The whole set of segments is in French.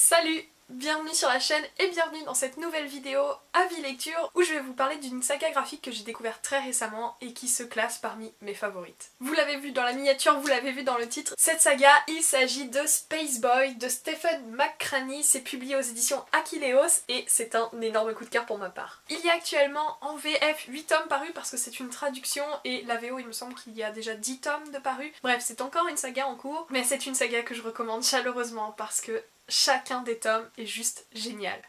Salut! Bienvenue sur la chaîne et bienvenue dans cette nouvelle vidéo avis lecture où je vais vous parler d'une saga graphique que j'ai découverte très récemment et qui se classe parmi mes favorites. Vous l'avez vu dans la miniature, vous l'avez vu dans le titre, cette saga, il s'agit de Spaceboy de Stephen McCranie, c'est publié aux éditions Achilleos et c'est un énorme coup de cœur pour ma part. Il y a actuellement en VF 8 tomes parus parce que c'est une traduction et la VO il me semble qu'il y a déjà 10 tomes de parus. Bref, c'est encore une saga en cours, mais c'est une saga que je recommande chaleureusement parce que chacun des tomes est juste génial.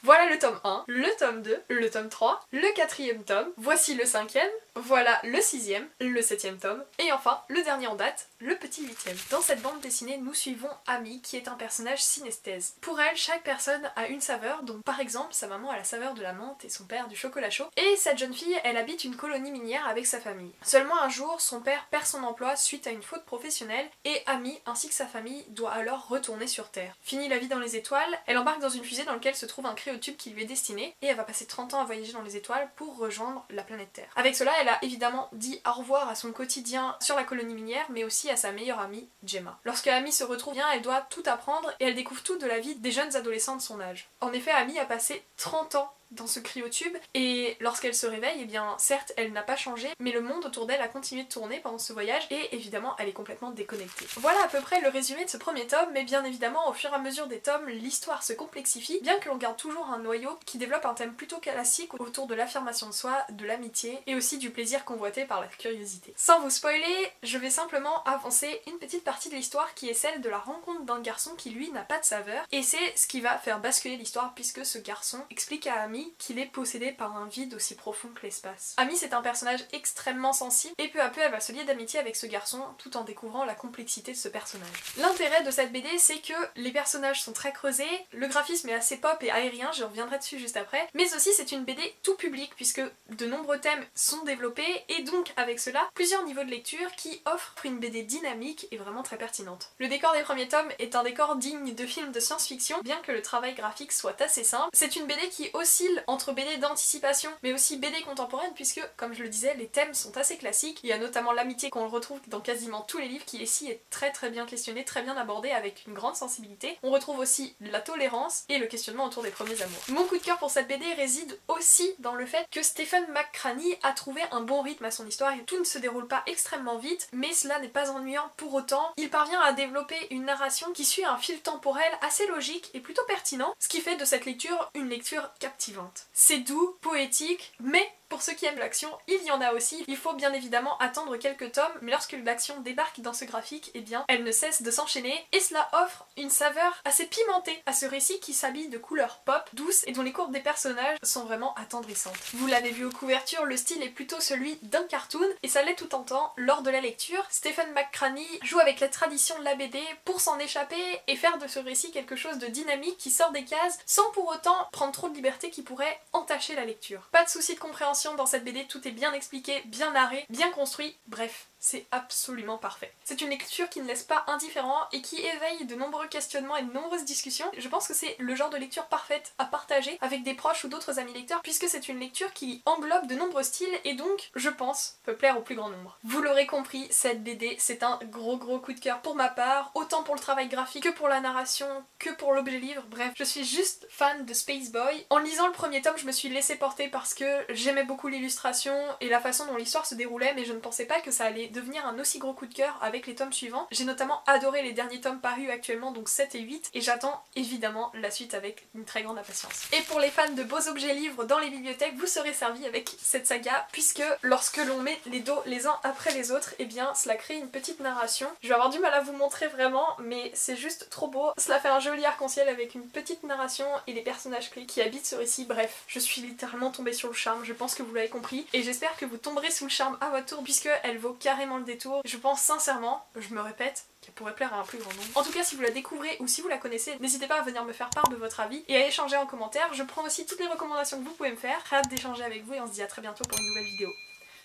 Voilà le tome 1, le tome 2, le tome 3, le 4e tome, voici le 5e, voilà le 6e, le 7e tome, et enfin, le dernier en date, le petit 8e. Dans cette bande dessinée, nous suivons Amy, qui est un personnage synesthèse. Pour elle, chaque personne a une saveur, donc par exemple, sa maman a la saveur de la menthe et son père du chocolat chaud, et cette jeune fille, elle habite une colonie minière avec sa famille. Seulement un jour, son père perd son emploi suite à une faute professionnelle, et Amy, ainsi que sa famille, doit alors retourner sur Terre. Fini la vie dans les étoiles, elle embarque dans une fusée dans laquelle se trouve un cryotube qui lui est destiné, et elle va passer 30 ans à voyager dans les étoiles pour rejoindre la planète Terre. Avec cela, elle a évidemment dit au revoir à son quotidien sur la colonie minière, mais aussi à sa meilleure amie, Gemma. Lorsque Amy se retrouve bien, elle doit tout apprendre et elle découvre tout de la vie des jeunes adolescents de son âge. En effet, Amy a passé 30 ans dans ce cryotube et lorsqu'elle se réveille, eh bien certes elle n'a pas changé mais le monde autour d'elle a continué de tourner pendant ce voyage et évidemment elle est complètement déconnectée. Voilà à peu près le résumé de ce premier tome, mais bien évidemment au fur et à mesure des tomes l'histoire se complexifie bien que l'on garde toujours un noyau qui développe un thème plutôt classique autour de l'affirmation de soi, de l'amitié et aussi du plaisir convoité par la curiosité. Sans vous spoiler, je vais simplement avancer une petite partie de l'histoire qui est celle de la rencontre d'un garçon qui lui n'a pas de saveur et c'est ce qui va faire basculer l'histoire puisque ce garçon explique à Amy qu'il est possédé par un vide aussi profond que l'espace. Amy c'est un personnage extrêmement sensible et peu à peu elle va se lier d'amitié avec ce garçon tout en découvrant la complexité de ce personnage. L'intérêt de cette BD c'est que les personnages sont très creusés, le graphisme est assez pop et aérien, je reviendrai dessus juste après, mais aussi c'est une BD tout public puisque de nombreux thèmes sont développés et donc avec cela plusieurs niveaux de lecture qui offrent une BD dynamique et vraiment très pertinente. Le décor des premiers tomes est un décor digne de films de science-fiction bien que le travail graphique soit assez simple. C'est une BD qui oscille entre BD d'anticipation mais aussi BD contemporaine puisque, comme je le disais, les thèmes sont assez classiques. Il y a notamment l'amitié qu'on retrouve dans quasiment tous les livres qui ici est très bien questionné, très bien abordé avec une grande sensibilité. On retrouve aussi la tolérance et le questionnement autour des premiers amours. Mon coup de cœur pour cette BD réside aussi dans le fait que Stephen McCranie a trouvé un bon rythme à son histoire et tout ne se déroule pas extrêmement vite mais cela n'est pas ennuyant pour autant. Il parvient à développer une narration qui suit un fil temporel assez logique et plutôt pertinent, ce qui fait de cette lecture une lecture captivante. C'est doux, poétique, mais pour ceux qui aiment l'action, il y en a aussi. Il faut bien évidemment attendre quelques tomes, mais lorsque l'action débarque dans ce graphique, eh bien, elle ne cesse de s'enchaîner et cela offre une saveur assez pimentée à ce récit qui s'habille de couleurs pop, douces et dont les courbes des personnages sont vraiment attendrissantes. Vous l'avez vu aux couvertures, le style est plutôt celui d'un cartoon et ça l'est tout en temps. Lors de la lecture, Stephen McCranie joue avec la tradition de la BD pour s'en échapper et faire de ce récit quelque chose de dynamique qui sort des cases sans pour autant prendre trop de liberté qui pourrait entacher la lecture. Pas de souci de compréhension dans cette BD, tout est bien expliqué, bien narré, bien construit, bref, c'est absolument parfait. C'est une lecture qui ne laisse pas indifférent et qui éveille de nombreux questionnements et de nombreuses discussions. Je pense que c'est le genre de lecture parfaite à partager avec des proches ou d'autres amis lecteurs puisque c'est une lecture qui englobe de nombreux styles et donc, je pense, peut plaire au plus grand nombre. Vous l'aurez compris, cette BD, c'est un gros coup de cœur pour ma part, autant pour le travail graphique que pour la narration, que pour l'objet livre, bref, je suis juste fan de Spaceboy. En lisant le premier tome, je me suis laissée porter parce que j'aimais beaucoup l'illustration et la façon dont l'histoire se déroulait, mais je ne pensais pas que ça allait devenir un aussi gros coup de cœur avec les tomes suivants. J'ai notamment adoré les derniers tomes parus actuellement, donc 7 et 8, et j'attends évidemment la suite avec une très grande impatience. Et pour les fans de beaux objets livres dans les bibliothèques, vous serez servis avec cette saga, puisque lorsque l'on met les dos les uns après les autres, eh bien cela crée une petite narration. Je vais avoir du mal à vous montrer vraiment, mais c'est juste trop beau. Cela fait un joli arc-en-ciel avec une petite narration et les personnages clés qui habitent ce récit. Bref, je suis littéralement tombée sur le charme, je pense que vous l'avez compris, et j'espère que vous tomberez sous le charme à votre tour puisque elle vaut carrément le détour. Je pense sincèrement, je me répète, qu'elle pourrait plaire à un plus grand nombre. En tout cas, si vous la découvrez ou si vous la connaissez, n'hésitez pas à venir me faire part de votre avis et à échanger en commentaire. Je prends aussi toutes les recommandations que vous pouvez me faire. Hâte d'échanger avec vous et on se dit à très bientôt pour une nouvelle vidéo.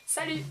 Salut!